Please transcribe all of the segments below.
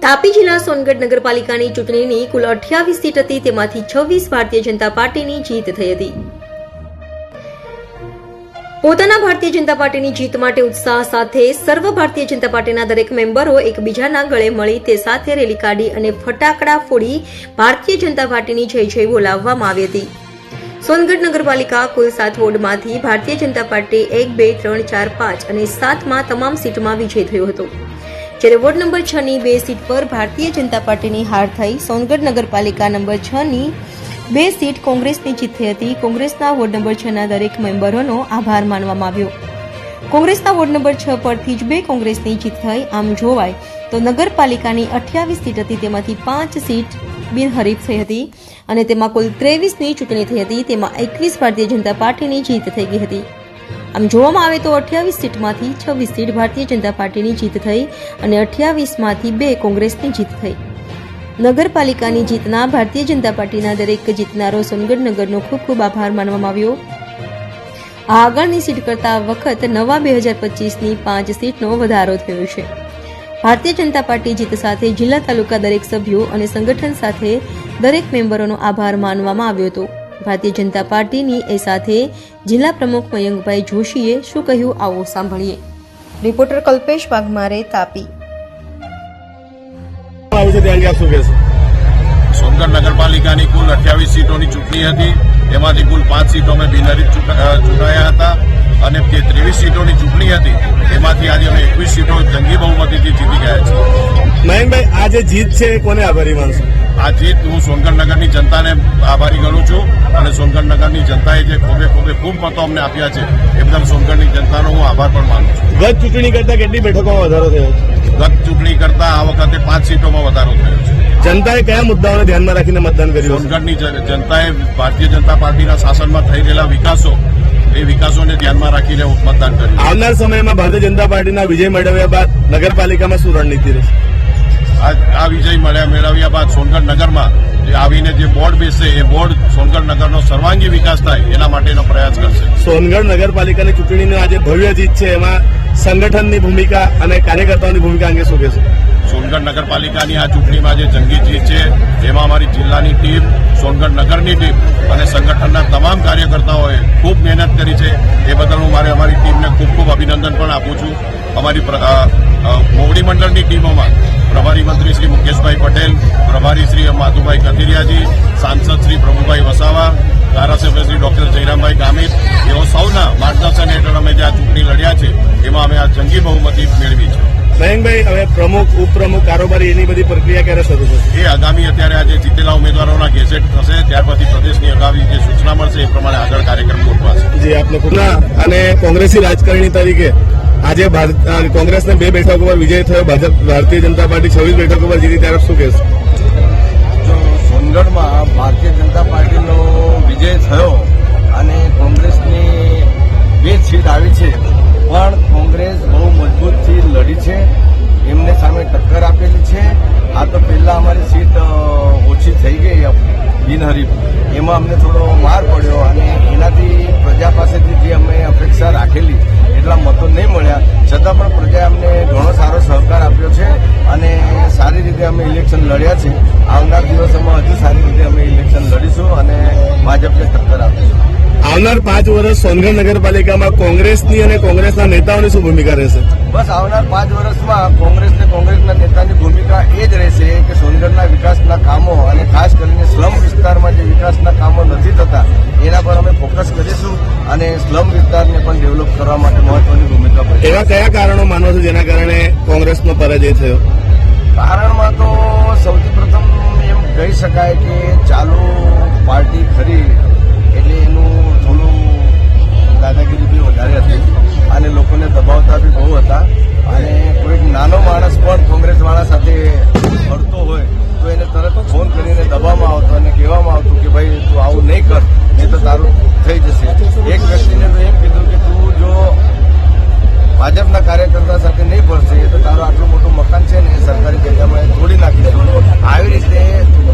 તાપી જિલ્લા સોનગઢ નગરપાલિકાની ચૂંટણીની કુલ 28 સીટ હતી, તેમાંથી 26 ભારતીય જનતા પાર્ટીની જીત થઈ હતી. પોતાના ભારતીય જનતા પાર્ટીની જીત માટે ઉત્સાહ સાથે સર્વ ભારતીય જનતા પાર્ટીના દરેક મેમ્બરો એકબીજાના ગળે મળી તે સાથે રેલી કાઢી અને ફટાકડા ફોડી ભારતીય જનતા પાર્ટીની જય જય બોલાવવામાં આવી હતી. સોનગઢ નગરપાલિકા કુલ 7 વોર્ડમાંથી ભારતીય જનતા પાર્ટી 1, 2, 3, 4, 5 અને 7માં તમામ સીટમાં વિજય થયો હતો. જ્યારે વોર્ડ નંબર 6 ની 2 સીટ પર ભારતીય જનતા પાર્ટીની હાર થઈ. સોનગઢ નગરપાલિકા નંબર 6 ની 2 સીટ કોંગ્રેસની જીત થઈ હતી. કોંગ્રેસના વોર્ડ નંબર 6 ના દરેક મેમ્બરોનો આભાર માનવામાં આવ્યો. કોંગ્રેસના વોર્ડ નંબર 6 પરથી જ 2 કોંગ્રેસની જીત થઈ. આમ જોવાય તો નગરપાલિકાની 28 સીટ હતી, તેમાંથી 5 સીટ બિનહરીફ થઈ હતી અને તેમાં કુલ 23ની ચૂંટણી થઈ હતી. તેમાં 21 ભારતીય જનતા પાર્ટીની જીત થઈ ગઈ હતી. આમ જોવામાં આવે તો 28 સીટમાંથી 26 સીટ ભારતીય જનતા પાર્ટીની જીત થઈ અને 28માંથી 2 કોંગ્રેસની જીત થઈ. નગરપાલિકાની જીતના ભારતીય જનતા પાર્ટીના દરેક જીતનારો સોનગઢ નગરનો ખૂબ ખૂબ આભાર માનવામાં આવ્યો. આ આગળની સીટ કરતા આ વખત નવા 2025ની 5 સીટનો વધારો થયો છે. ભારતીય જનતા પાર્ટી જીત સાથે જિલ્લા તાલુકા દરેક સભ્યો અને સંગઠન સાથે દરેક મેમ્બરોનો આભાર માનવામાં આવ્યો હતો. ભારતીય જનતા પાર્ટીની એ સાથે જિલ્લા પ્રમુખ મયંકભાઈ જોશીએ શું કહ્યું, આવો સાંભળીએ. રિપોર્ટર કલ્પેશ વાઘમારે, તાપી. સોનગઢ નગરપાલિકાની કુલ 28 સીટોની ચૂંટણી હતી, તેમાંથી કુલ 5 સીટો અમે બિનહરીફ ચૂંટાયા હતા અને જે 23 સીટોની ચૂંટણી હતી તેમાંથી આજે અમે 21 સીટો જંગી બહુમતીથી જીતી ગયા છીએ. મયંકભાઈ, આ જે જીત છે એ કોને આભારી માનશો? આ જીત હું સોનગઢ નગરની જનતાને આભારી ગણું છું અને સોનગઢ નગરની જનતાએ જે ખૂબ મતો અમને આપ્યા છે એ બધા સોનગઢની જનતાનો હું આભાર પણ માનું છું. ગત ચૂંટણી કરતા કેટલી બેઠકોમાં વધારો થયો છે? ગત ચૂંટણી કરતા આ વખતે 5 સીટોમાં વધારો થયો છે. જનતાએ કયા મુદ્દાઓને ધ્યાનમાં રાખીને મતદાન કર્યું? સોનગઢની જનતાએ ભારતીય જનતા પાર્ટીના શાસનમાં થઈ રહેલા વિકાસો એ વિકાસોને ધ્યાનમાં રાખીને મતદાન કર્યું. આવનાર સમયમાં ભારતીય જનતા પાર્ટીના વિજય મેળવ્યા બાદ નગરપાલિકામાં શું રણનીતિ રહેશે? આ વિજય મેળવ્યા બાદ સોનગઢ નગરમાં આવીને જે બોર્ડ બેસશે એ બોર્ડ સોનગઢ નગરનો સર્વાંગી વિકાસ થાય એના માટેનો પ્રયાસ કરશે. સોનગઢ નગરપાલિકાની ચૂંટણીની આજે ભવ્ય જીત છે, એમાં સંગઠનની ભૂમિકા અને કાર્યકર્તાઓની ભૂમિકા અંગે શું કહેશો? સોનગઢ નગરપાલિકાની આ ચૂંટણીમાં જે જંગી જીત છે એમાં અમારી જિલ્લાની ટીમ, સોનગઢ નગરની ટીમ અને સંગઠનના તમામ કાર્યકર્તાઓએ ખૂબ મહેનત કરી છે. એ બદલ હું અમારી ટીમને ખૂબ ખૂબ અભિનંદન પણ આપું છું. અમારી મોવડી મંડળની ટીમોમાં પ્રભારી મંત્રી શ્રી મુકેશભાઈ પટેલ, પ્રભારી શ્રી માધુભાઈ કથિરિયાજી, સાંસદ શ્રી પ્રભુભાઈ વસાવા, ધારાસભ્ય શ્રી ડોક્ટર જયરામભાઈ ગામિત, એઓ સૌના માર્ગદર્શન હેઠળ અમે જે આ ચૂંટણી લડ્યા છે એમાં અમે આ જંગી બહુમતી મેળવી છે. મયંકભાઈ, હવે પ્રમુખ, ઉપપ્રમુખ, કારોબારી એની બધી પ્રક્રિયા ક્યારે શરૂ થશે? એ આગામી અત્યારે આજે જીતેલા ઉમેદવારોના ગેઝેટ થશે, ત્યાર પછી પ્રદેશની આગામી જે સૂચના મળશે એ પ્રમાણે આગળ કાર્યક્રમ ગોઠવાશે. જી, આપને ખૂબ અને કોંગ્રેસી રાજકારણી તરીકે આજે કોંગ્રેસને 2 બેઠકો પર વિજય થયો, ભારતીય જનતા પાર્ટી 26 બેઠકો પર જીતી, ત્યારે શું કહેશે? જો સોનગઢમાં ભારતીય જનતા પાર્ટીનો વિજય થયો અને કોંગ્રેસની 2 સીટ આવી છે, પણ કોંગ્રેસ બહુ મજબૂતથી લડી છે, એમને સામે ટક્કર આપેલી છે. આ તો પહેલા અમારી સીટ ઓછી થઈ ગઈ બિનહરીફ, એમાં અમને થોડો માર પડ્યો અને એનાથી પ્રજા પાસેથી જે અમે અપેક્ષા રાખેલી એટલા મતો નહીં મળ્યા, છતાં પણ પ્રજાએ અમને ઘણો સારો સહકાર આપ્યો છે અને સારી રીતે અમે ઇલેક્શન લડ્યા છે. આવનાર દિવસોમાં હજુ સારી રીતે અમે ઇલેક્શન લડીશું અને ભાજપને ટક્કર આપીશું. આવનાર 5 વર્ષ સોનગઢ નગરપાલિકામાં કોંગ્રેસની અને કોંગ્રેસના નેતાઓની શું ભૂમિકા રહેશે? બસ આવનાર 5 વર્ષમાં કોંગ્રેસના નેતાની ભૂમિકા એ જ રહેશે કે સોનગઢના વિકાસના કામો અને ખાસ કરીને સ્લમ વિસ્તારમાં જે વિકાસના કામો નથી થતા એના પર અમે ફોકસ કરીશું અને સ્લમ વિસ્તારને પણ ડેવલપ કરવા માટે મહત્વની ભૂમિકા ભજવશે. એવા કયા કારણો માનો છો જેના કારણે કોંગ્રેસનો પરાજય થયો? કારણમાં તો સૌથી પ્રથમ એમ કહી શકાય કે ચાલુ પાર્ટી ખરી એટલે એનું થોડું દાદાગીરી બી વધારે હતી અને લોકોને દબાવતા બી બહુ હતા અને કોઈક નાનો માણસ પણ કોંગ્રેસવાળા સાથે ફરતો હોય તો એને તરત ફોન કરીને દબાવવામાં આવતો અને કહેવામાં આવતું કે ભાઈ તું આવું નહીં કર, નહીં તો તારું થઈ જશે. એક વ્યક્તિને તો એમ કીધું કે તું જો ભાજપના કાર્યકર્તા સાથે નહીં ફરશે તો તારું આટલું મોટું મકાન છે ને એ સરકારી જગ્યામાં તોડી નાખીશું. આવી રીતે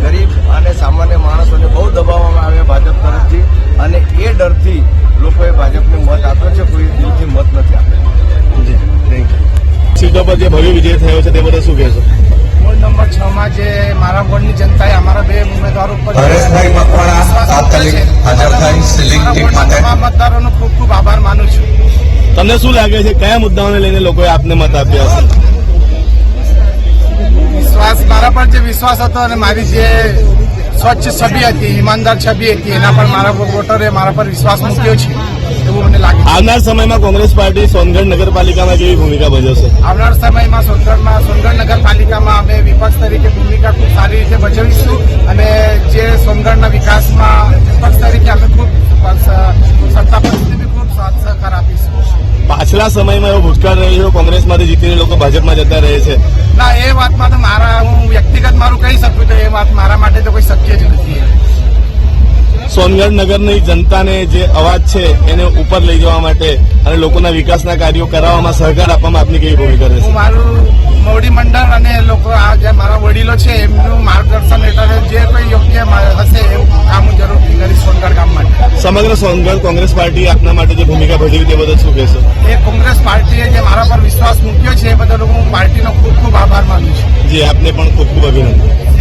ગરીબ અને સામાન્ય માણસોને બહુ દબાવવામાં આવ્યા ભાજપ તરફથી અને એ ડરથી લોકોએ ભાજપને મત આપ્યો છે, કોઈ દિલથી મત નથી આપ્યો. સીટો પર જે ભવ્ય વિજય થયો છે તે બધા શું કહેશો? વોર્ડ નંબર 6 માં જે મારા વોર્ડની જનતાએ અમારા બે ઉમેદવારો પર હરેશભાઈ મકવાણા તાત્કાલિક હાજર થાય સિલિંગ ટીમ માટે તમામ મતદારોનો ખૂબ ખૂબ આભાર માનું છું. તમને શું લાગે છે કયા મુદ્દાઓને લઈને લોકોએ આપને મત આપ્યા હશે? મારા પર જે વિશ્વાસ હતો અને મારી જે સ્વચ્છ છબી હતી, ઈમાનદાર છબી હતી, એના પર મારા વોટરે મારા પર વિશ્વાસ મૂક્યો છે એવું મને લાગે છે. આવનાર સમયમાં કોંગ્રેસ પાર્ટી સોનગઢ નગરપાલિકામાં કેવી ભૂમિકા ભજવશે? આવનાર સમયમાં સોનગઢ નગરપાલિકામાં અમે વિપક્ષ તરીકે ભૂમિકા ખૂબ સારી રીતે ભજવીશું અને જે સોનગઢના વિકાસમાં વિપક્ષ તરીકે અમે ખૂબ સત્તા પક્ષને ખૂબ સાથ સહકાર આપીશું. પાછલા સમયમાં એવો ભૂતકાળ રહ્યો કોંગ્રેસમાંથી જીતીને લોકો ભાજપમાં જતા રહે છે. ના, એ વાતમાં તો હું વ્યક્તિગત મારું કહી શકું તો એ વાત મારા માટે તો કોઈ શક્ય જ નથી. સોનગઢ નગરની જનતાને જે અવાજ છે એને ઉપર લઈ જવા માટે અને લોકોના વિકાસના કાર્યો કરાવવામાં સહકાર આપવામાં આપની કેવી ભૂમિકા રહેશે? હું મારું મોવડી મંડળ અને લોકો આ જે મારા વડીલો છે એમનું માર્ગદર્શન હેઠળ જે કોઈ યોગ્ય હશે એવું કામ હું જરૂરથી કરીશ સોનગઢ ગામ માટે. સમગ્ર સોનગઢ કોંગ્રેસ પાર્ટી આપના માટે જે ભૂમિકા ભજવી તે બદલ શું કહેશો? એ કોંગ્રેસ પાર્ટીએ જે મારા પર વિશ્વાસ મૂક્યો છે એ બદલ હું પાર્ટીનો ખૂબ ખૂબ આભાર માનું છું. જી, આપને પણ ખૂબ ખૂબ અભિનંદન.